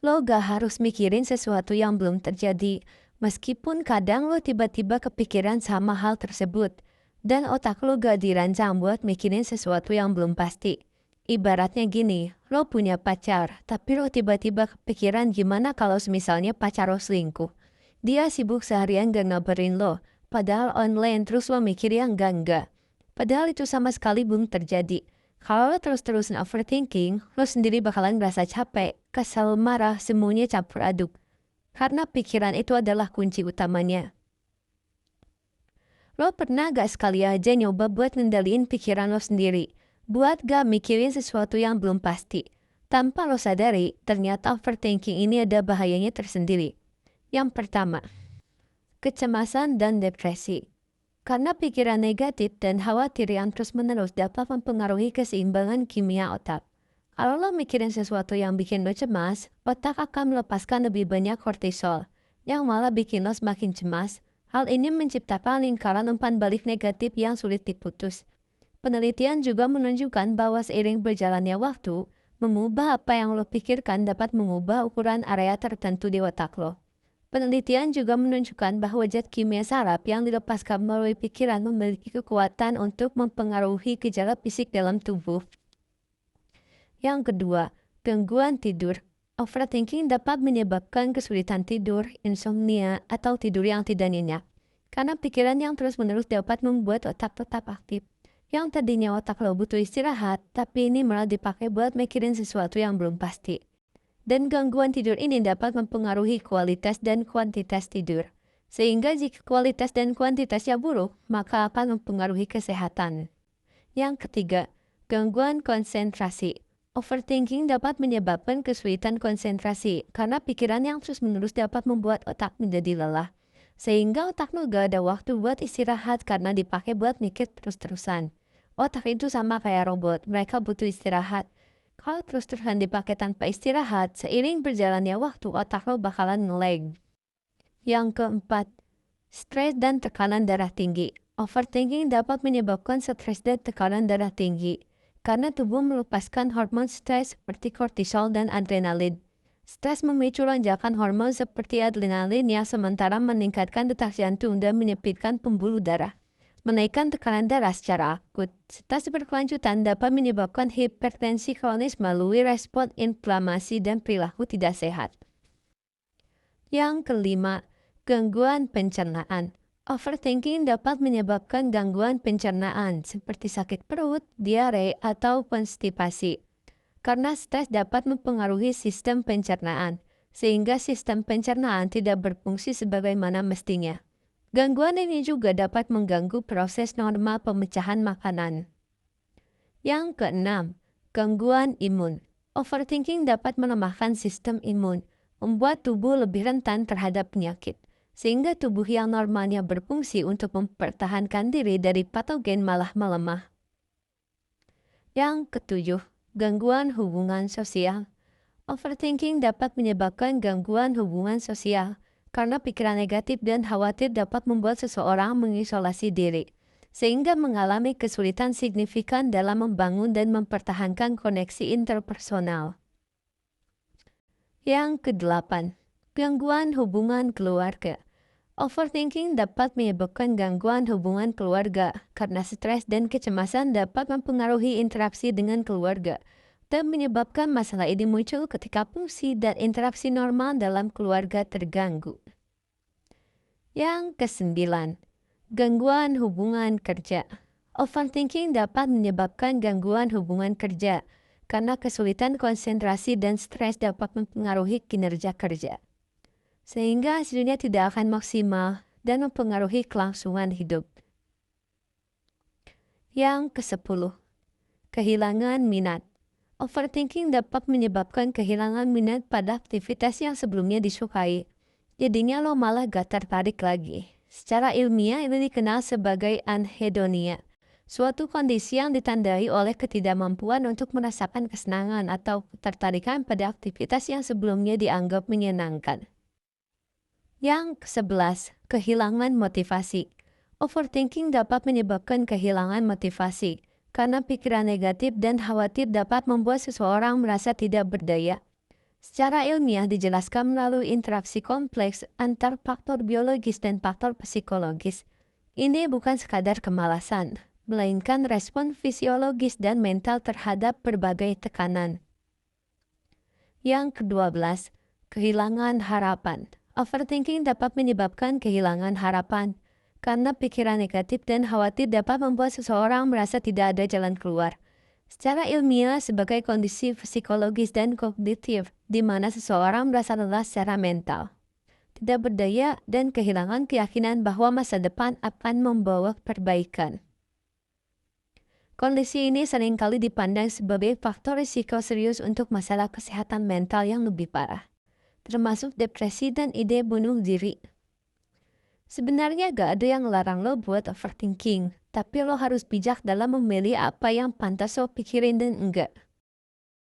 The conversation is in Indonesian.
Lo gak harus mikirin sesuatu yang belum terjadi, meskipun kadang lo tiba-tiba kepikiran sama hal tersebut. Dan otak lo gak dirancang buat mikirin sesuatu yang belum pasti. Ibaratnya gini, lo punya pacar, tapi lo tiba-tiba kepikiran gimana kalau misalnya pacar lo selingkuh. Dia sibuk seharian gak ngabarin lo, padahal online terus lo mikir yang enggak. Padahal itu sama sekali belum terjadi. Kalau lo terus-terusan overthinking, lo sendiri bakalan merasa capek, kesal, marah, semuanya campur aduk. Karena pikiran itu adalah kunci utamanya. Lo pernah gak sekali aja nyoba buat ngendaliin pikiran lo sendiri? Buat gak mikirin sesuatu yang belum pasti. Tanpa lo sadari, ternyata overthinking ini ada bahayanya tersendiri. Yang pertama, kecemasan dan depresi. Karena pikiran negatif dan khawatir yang terus-menerus dapat mempengaruhi keseimbangan kimia otak. Kalau lo mikirin sesuatu yang bikin lo cemas, otak akan melepaskan lebih banyak kortisol, yang malah bikin lo semakin cemas. Hal ini menciptakan lingkaran umpan balik negatif yang sulit diputus. Penelitian juga menunjukkan bahwa seiring berjalannya waktu, mengubah apa yang lo pikirkan dapat mengubah ukuran area tertentu di otak lo. Penelitian juga menunjukkan bahwa zat kimia saraf yang dilepaskan melalui pikiran memiliki kekuatan untuk mempengaruhi gejala fisik dalam tubuh. Yang kedua, gangguan tidur. Overthinking dapat menyebabkan kesulitan tidur, insomnia, atau tidur yang tidak nyenyak. Karena pikiran yang terus-menerus dapat membuat otak tetap aktif. Yang tadinya otak lo butuh istirahat, tapi ini malah dipakai buat mikirin sesuatu yang belum pasti. Dan gangguan tidur ini dapat mempengaruhi kualitas dan kuantitas tidur. Sehingga jika kualitas dan kuantitasnya buruk, maka akan mempengaruhi kesehatan. Yang ketiga, gangguan konsentrasi. Overthinking dapat menyebabkan kesulitan konsentrasi karena pikiran yang terus-menerus dapat membuat otak menjadi lelah. Sehingga otak lo gak ada waktu buat istirahat karena dipakai buat mikir terus-terusan. Otak itu sama kayak robot, mereka butuh istirahat. Kalau terus-terusan dipakai tanpa istirahat, seiring berjalannya waktu otak lo bakalan nge-lag. Yang keempat, stres dan tekanan darah tinggi. Overthinking dapat menyebabkan stres dan tekanan darah tinggi karena tubuh melepaskan hormon stres seperti kortisol dan adrenalin. Stres memicu lonjakan hormon seperti adrenalin yang sementara meningkatkan detak jantung dan menyempitkan pembuluh darah. Menaikkan tekanan darah secara akut, serta berkelanjutan dapat menyebabkan hipertensi kronis melalui respon inflamasi dan perilaku tidak sehat. Yang kelima, gangguan pencernaan. Overthinking dapat menyebabkan gangguan pencernaan seperti sakit perut, diare, atau konstipasi. Karena stres dapat mempengaruhi sistem pencernaan, sehingga sistem pencernaan tidak berfungsi sebagaimana mestinya. Gangguan ini juga dapat mengganggu proses normal pemecahan makanan. Yang keenam, gangguan imun. Overthinking dapat melemahkan sistem imun, membuat tubuh lebih rentan terhadap penyakit, sehingga tubuh yang normalnya berfungsi untuk mempertahankan diri dari patogen malah melemah. Yang ketujuh, gangguan hubungan sosial. Overthinking dapat menyebabkan gangguan hubungan sosial, karena pikiran negatif dan khawatir dapat membuat seseorang mengisolasi diri, sehingga mengalami kesulitan signifikan dalam membangun dan mempertahankan koneksi interpersonal. Yang kedelapan, gangguan hubungan keluarga. Overthinking dapat menyebabkan gangguan hubungan keluarga, karena stres dan kecemasan dapat mempengaruhi interaksi dengan keluarga, dan menyebabkan masalah ini muncul ketika fungsi dan interaksi normal dalam keluarga terganggu. Yang kesembilan, gangguan hubungan kerja. Overthinking dapat menyebabkan gangguan hubungan kerja, karena kesulitan konsentrasi dan stres dapat mempengaruhi kinerja kerja. Sehingga hasilnya tidak akan maksimal dan mempengaruhi kelangsungan hidup. Yang kesepuluh, kehilangan minat. Overthinking dapat menyebabkan kehilangan minat pada aktivitas yang sebelumnya disukai. Jadinya lo malah gak tertarik lagi. Secara ilmiah ini dikenal sebagai anhedonia, suatu kondisi yang ditandai oleh ketidakmampuan untuk merasakan kesenangan atau ketertarikan pada aktivitas yang sebelumnya dianggap menyenangkan. Yang ke-11, kehilangan motivasi. Overthinking dapat menyebabkan kehilangan motivasi, karena pikiran negatif dan khawatir dapat membuat seseorang merasa tidak berdaya. Secara ilmiah dijelaskan melalui interaksi kompleks antar faktor biologis dan faktor psikologis. Ini bukan sekadar kemalasan, melainkan respon fisiologis dan mental terhadap berbagai tekanan. Yang ke-12, kehilangan harapan. Overthinking dapat menyebabkan kehilangan harapan, karena pikiran negatif dan khawatir dapat membuat seseorang merasa tidak ada jalan keluar. Secara ilmiah sebagai kondisi psikologis dan kognitif, di mana seseorang merasa lelah secara mental, tidak berdaya, dan kehilangan keyakinan bahwa masa depan akan membawa perbaikan. Kondisi ini seringkali dipandang sebagai faktor risiko serius untuk masalah kesehatan mental yang lebih parah, termasuk depresi dan ide bunuh diri. Sebenarnya gak ada yang larang lo buat overthinking, tapi lo harus bijak dalam memilih apa yang pantas lo pikirin dan enggak.